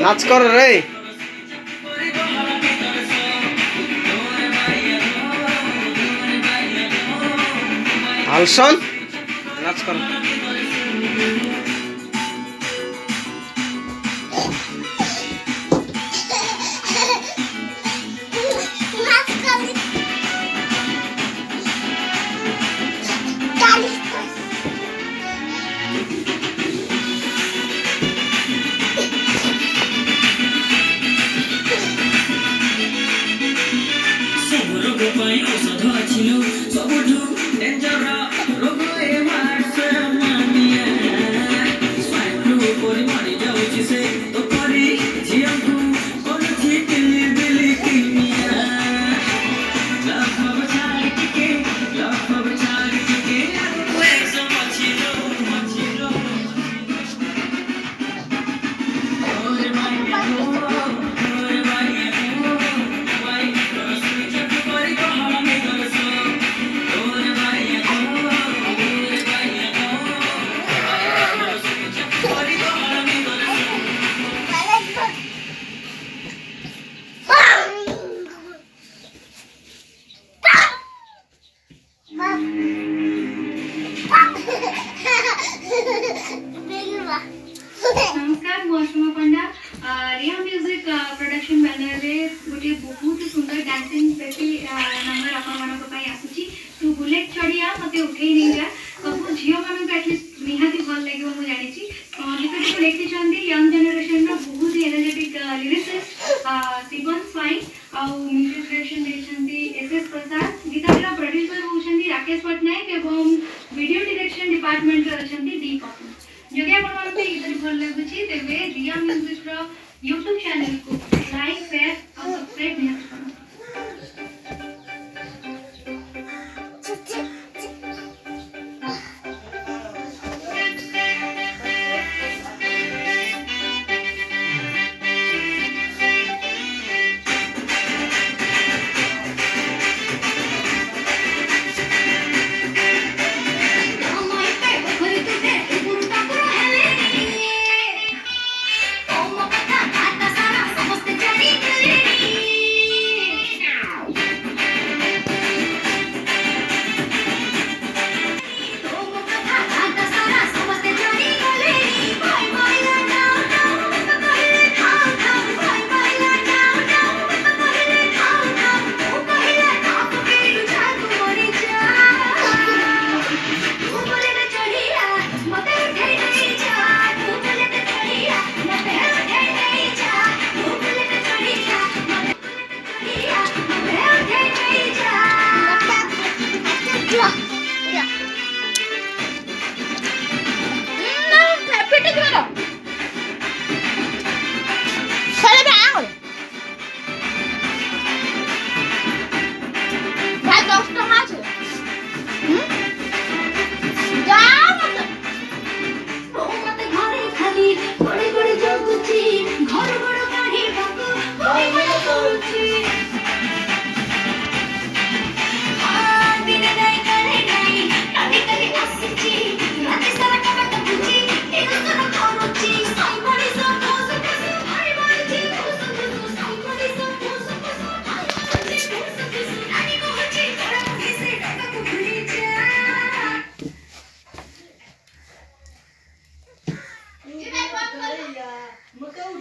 নাচ কর রে আলসন নাচ কর औषध अच्छी सबुठू डेंजर रोग स्वाइन फ्लू परी मरी जाऊँ से तो परी झील को कौन थी किली बिली किमिया लव छाड़ी के ऐसा मची लो ओरे माया ओरे माया नमस्कार मु अश्मा पंडा रिया म्यूजिक प्रोडक्शन बैनर रे गोटे बहुत सुंदर डांसिंग बेबी नंबर आपण मानक पई आसुची तू बुलेट चढ़िया मते उठे नहीं जा सब झियो मानक एटलीस्ट निहाती भल लागो मु जानि छी गीत को लेखि चंदी यंग जनरेशन रो बहुत एनर्जेटिक लिरिसिस्ट सिबन स्वाइन आ म्यूजिक डायरेक्शन दे चंदी एसएस प्रसाद गीतरा प्रोड्यूसर होचंदी राकेश पटनायक एवं वीडियो डायरेक्शन डिपार्टमेंट रे अछंती दीपक जदि आपण मानक गीत भल लागुची तेबे रिया म्यूजिक रो YouTube चैनल को लाइक शेयर और सब्सक्राइब निहाती करो। मत